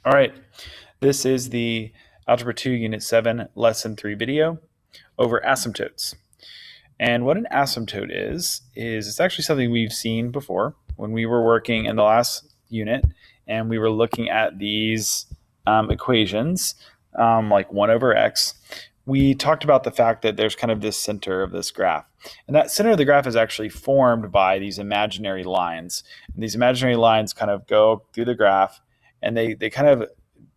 All right, this is the Algebra 2 Unit 7 Lesson 3 video over asymptotes. And what an asymptote is it's actually something we've seen before when we were working in the last unit and we were looking at these equations like 1 over x. We talked about the fact that there's kind of this center of this graph. And that center of the graph is actually formed by these imaginary lines. And these imaginary lines kind of go through the graph and they kind of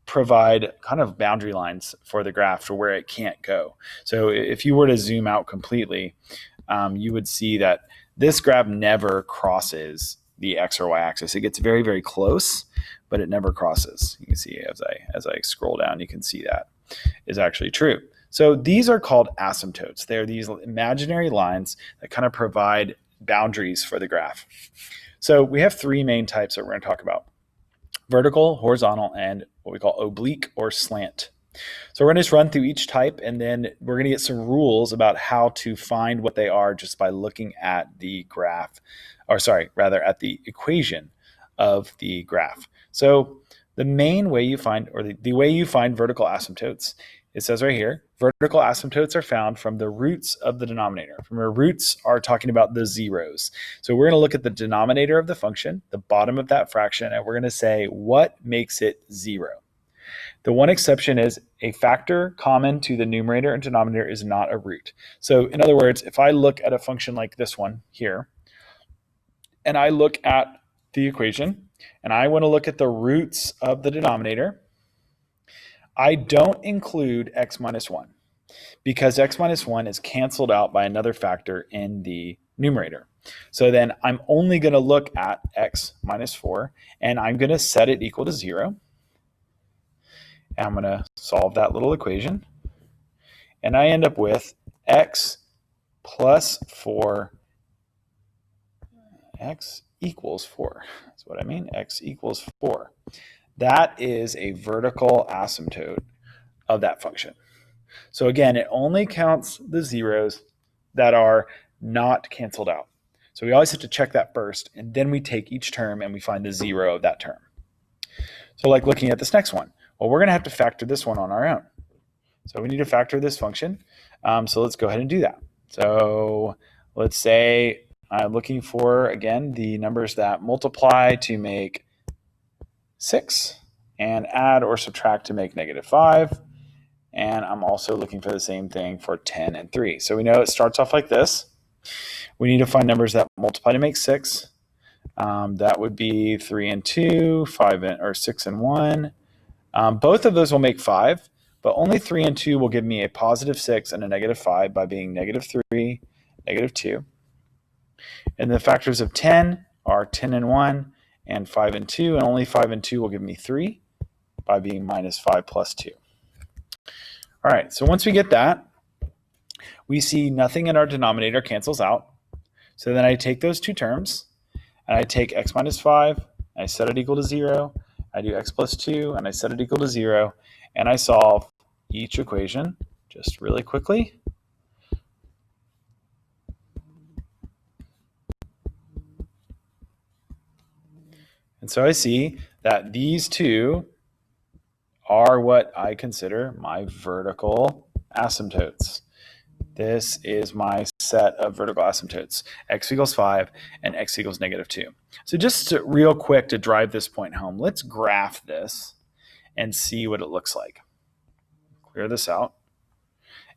provide kind of boundary lines for the graph for where it can't go. So if you were to zoom out completely, you would see that this graph never crosses the x or y axis. It gets very, very close, but it never crosses. You can see as I scroll down, you can see that is actually true. So these are called asymptotes. They're these imaginary lines that kind of provide boundaries for the graph. So we have three main types that we're going to talk about: vertical, horizontal, and what we call oblique or slant. So we're going to just run through each type, and then we're going to get some rules about how to find what they are just by looking at the graph, or sorry, rather at the equation of the graph. So the main way you find, or the way you find vertical asymptotes, it says right here, vertical asymptotes are found from the roots of the denominator. From our roots are talking about the zeros. So we're going to look at the denominator of the function, the bottom of that fraction, and we're going to say what makes it 0. The one exception is a factor common to the numerator and denominator is not a root. So in other words, if I look at a function like this one here, and I look at the equation, and I want to look at the roots of the denominator, I don't include x minus 1 because x minus 1 is canceled out by another factor in the numerator. So then I'm only going to look at x minus 4, and I'm going to set it equal to 0. And I'm going to solve that little equation. And I end up with x plus 4, x equals 4. That's what I mean, x equals 4. That is a vertical asymptote of that function. So again, it only counts the zeros that are not canceled out. So we always have to check that first, and then we take each term and we find the 0 of that term. So like looking at this next one, well, we're going to have to factor this one on our own. So we need to factor this function. So let's go ahead and do that. So let's say I'm looking for, again, the numbers that multiply to make 6 and add or subtract to make -5. And I'm also looking for the same thing for 10 and 3. So we know it starts off like this. We need to find numbers that multiply to make 6. That would be 3 and 2, 5 and, or 6 and 1. Both of those will make 5, but only 3 and 2 will give me a +6 and a -5 by being -3, -2. And the factors of 10 are 10 and 1 and 5 and 2, and only 5 and 2 will give me 3 by being -5 plus 2. All right, so once we get that, we see nothing in our denominator cancels out. So then I take those two terms, and I take x minus 5, and I set it equal to 0. I do x plus 2, and I set it equal to 0, and I solve each equation just really quickly. And so I see that these two are what I consider my vertical asymptotes. This is my set of vertical asymptotes, x equals 5 and x equals -2. So just real quick to drive this point home, let's graph this and see what it looks like. Clear this out.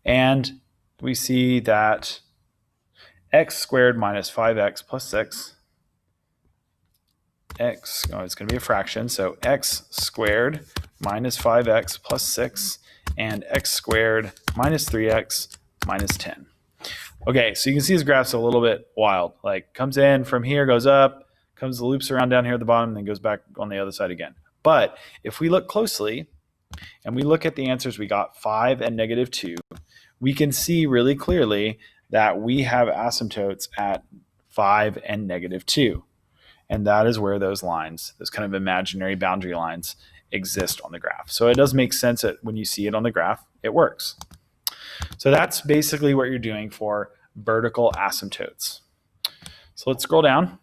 And we see that x squared minus 5x plus 6, it's going to be a fraction, so x squared minus 5x plus 6 and x squared minus 3x minus 10. Okay, so you can see this graph's a little bit wild. Like comes in from here, goes up, comes loops around down here at the bottom, and then goes back on the other side again. But if we look closely and we look at the answers we got, 5 and -2, we can see really clearly that we have asymptotes at 5 and -2. And that is where those lines, those kind of imaginary boundary lines, exist on the graph. So it does make sense that when you see it on the graph, it works. So that's basically what you're doing for vertical asymptotes. So let's scroll down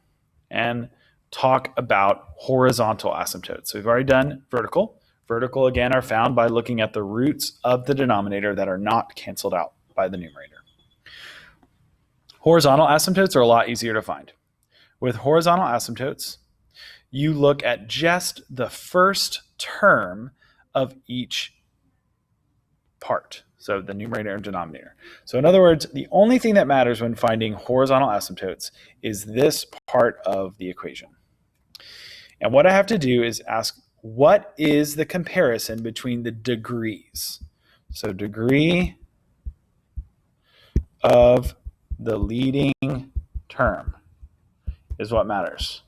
and talk about horizontal asymptotes. So we've already done vertical. Vertical, again, are found by looking at the roots of the denominator that are not canceled out by the numerator. Horizontal asymptotes are a lot easier to find. With horizontal asymptotes, you look at just the first term of each part, so the numerator and denominator. So in other words, the only thing that matters when finding horizontal asymptotes is this part of the equation. And what I have to do is ask, what is the comparison between the degrees? So degree of the leading term is what matters.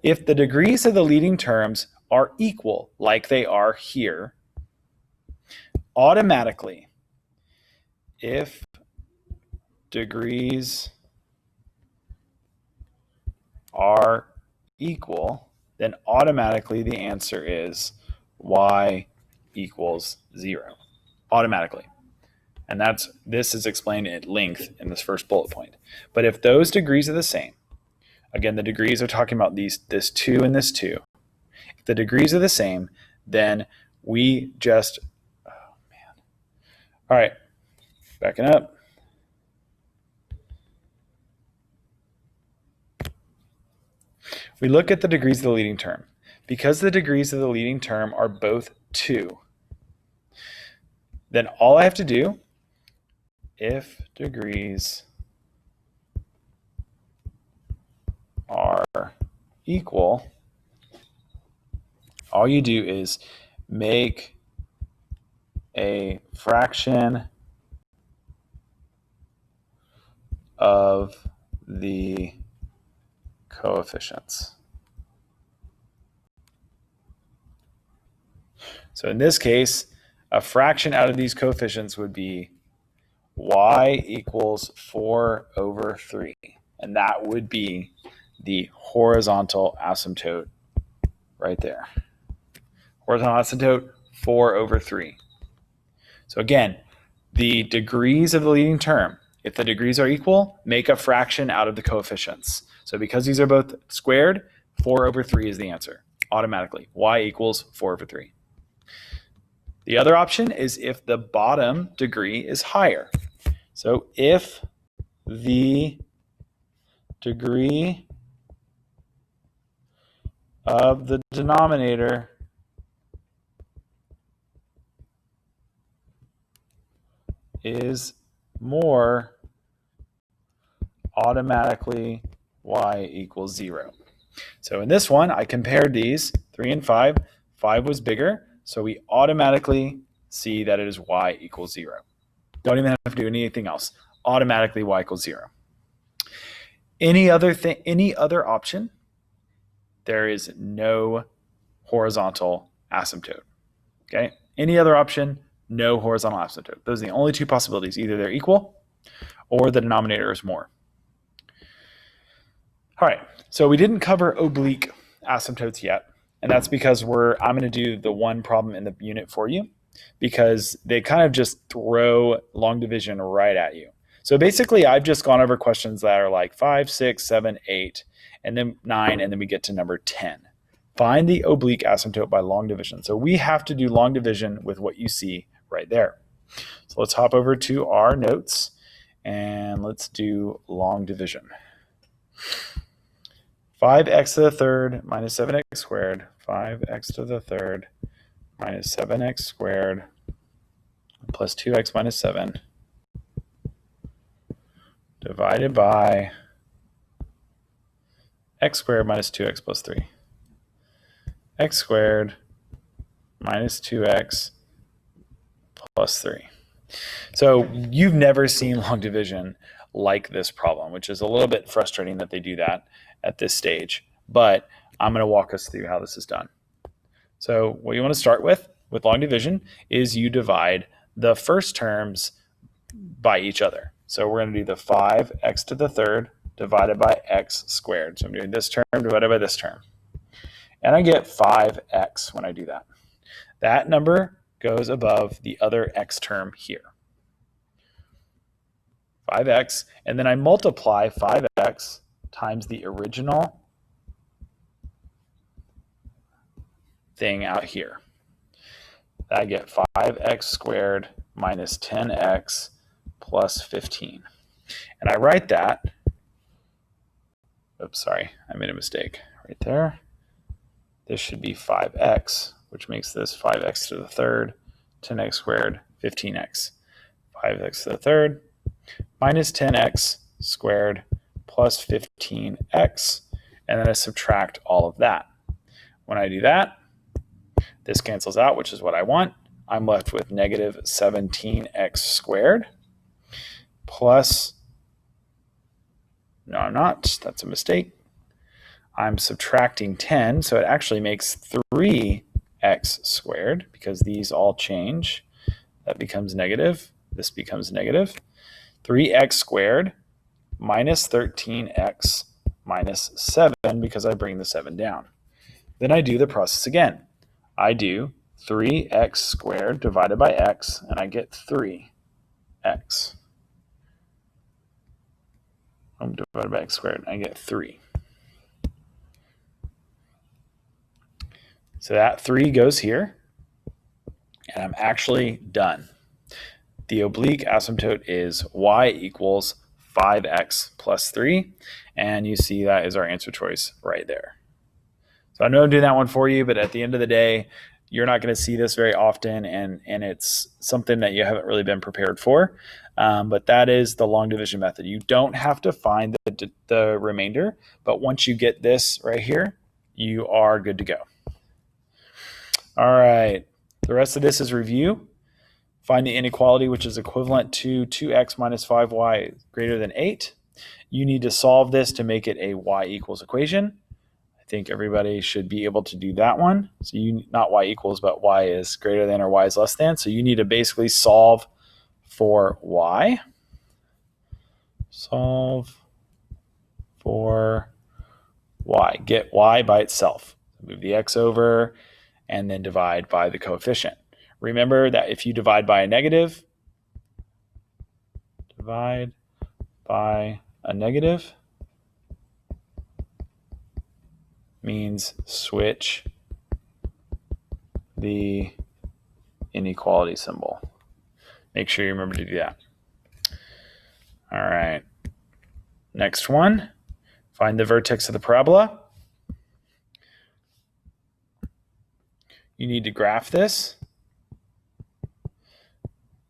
If the degrees of the leading terms are equal, like they are here, automatically, if degrees are equal, then automatically the answer is y equals 0. Automatically. And this is explained at length in this first bullet point. But if those degrees are the same, again, the degrees are talking about this 2 and this 2. If the degrees are the same, then we just, oh man. All right, backing up. We look at the degrees of the leading term. Because the degrees of the leading term are both 2, then all I have to do, if degrees are equal, all you do is make a fraction of the coefficients. So in this case, a fraction out of these coefficients would be y equals 4 over 3. And that would be the horizontal asymptote right there. Horizontal asymptote, 4 over 3. So again, the degrees of the leading term, if the degrees are equal, make a fraction out of the coefficients. So because these are both squared, 4 over 3 is the answer, automatically. Y equals 4 over 3. The other option is if the bottom degree is higher. So if the degree of the denominator is more, automatically y equals 0. So in this one, I compared these, 3 and 5. 5 was bigger, so we automatically see that it is y equals 0. Don't even have to do anything else. Automatically y equals 0. Any other option, there is no horizontal asymptote. Okay? Any other option, no horizontal asymptote. Those are the only two possibilities. Either they're equal or the denominator is more. All right, so we didn't cover oblique asymptotes yet, and that's because I'm going to do the one problem in the unit for you, because they kind of just throw long division right at you. So basically, I've just gone over questions that are like 5, 6, 7, 8, and then 9, and then we get to number 10. Find the oblique asymptote by long division. So we have to do long division with what you see right there. So let's hop over to our notes, and let's do long division. 5x to the third minus 7x squared, 5x to the third minus 7x squared plus 2x minus 7 divided by x squared minus 2x plus 3. X squared minus 2x plus 3. So you've never seen long division like this problem, which is a little bit frustrating that they do that at this stage, but I'm going to walk us through how this is done. So what you want to start with long division is you divide the first terms by each other. So we're going to do the 5x to the third divided by x squared. So I'm doing this term divided by this term. And I get 5x when I do that. That number goes above the other x term here. 5x, and then I multiply 5x times the original thing out here. I get 5x squared minus 10x plus 15. And I write that, oops, sorry, I made a mistake right there. This should be 5x, which makes this 5x to the third, 10x squared, 15x. 5x to the third minus 10x squared plus 15x, and then I subtract all of that. When I do that, this cancels out, which is what I want. I'm left with negative 17x squared plus, no, I'm not. That's a mistake. I'm subtracting 10, so it actually makes 3x squared because these all change. That becomes negative. This becomes negative. 3x squared minus 13x minus 7 because I bring the 7 down. Then I do the process again. I do 3x squared divided by x, and I get 3x. Divided by x squared, I get 3. So that 3 goes here, and I'm actually done. The oblique asymptote is y equals 5x plus 3, and you see that is our answer choice right there. So I know I'm doing that one for you, but at the end of the day, you're not going to see this very often, and it's something that you haven't really been prepared for. But that is the long division method. You don't have to find the remainder, but once you get this right here, you are good to go. All right, the rest of this is review. Find the inequality, which is equivalent to 2x minus 5y greater than 8. You need to solve this to make it a y equals equation. I think everybody should be able to do that one. So not y equals, but y is greater than or y is less than. So you need to basically solve for y. Solve for y. Get y by itself. Move the x over and then divide by the coefficient. Remember that if you divide by a negative, means switch the inequality symbol. Make sure you remember to do that. All right. Next one, find the vertex of the parabola. You need to graph this.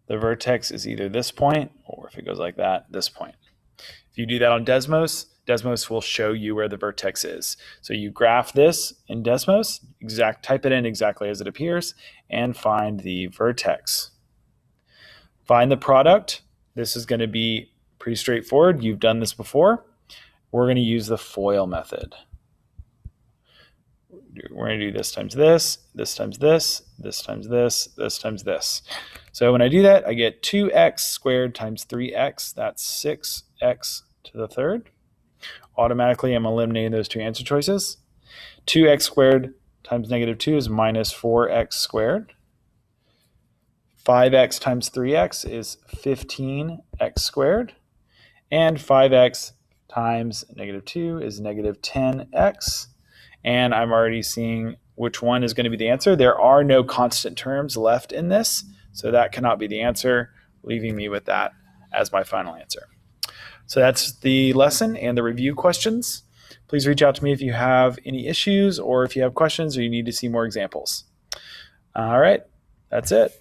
The vertex is either this point, or if it goes like that, this point. If you do that on Desmos, Desmos will show you where the vertex is. So you graph this in Desmos, type it in exactly as it appears, and find the vertex. Find the product. This is going to be pretty straightforward. You've done this before. We're going to use the FOIL method. We're going to do this times this, this times this, this times this, this times this. So when I do that, I get 2x squared times 3x. That's 6x to the third. Automatically, I'm eliminating those two answer choices. 2x squared times negative 2 is minus 4x squared. 5x times 3x is 15x squared. And 5x times negative 2 is negative 10x. And I'm already seeing which one is going to be the answer. There are no constant terms left in this, so that cannot be the answer, leaving me with that as my final answer. So that's the lesson and the review questions. Please reach out to me if you have any issues or if you have questions or you need to see more examples. All right, that's it.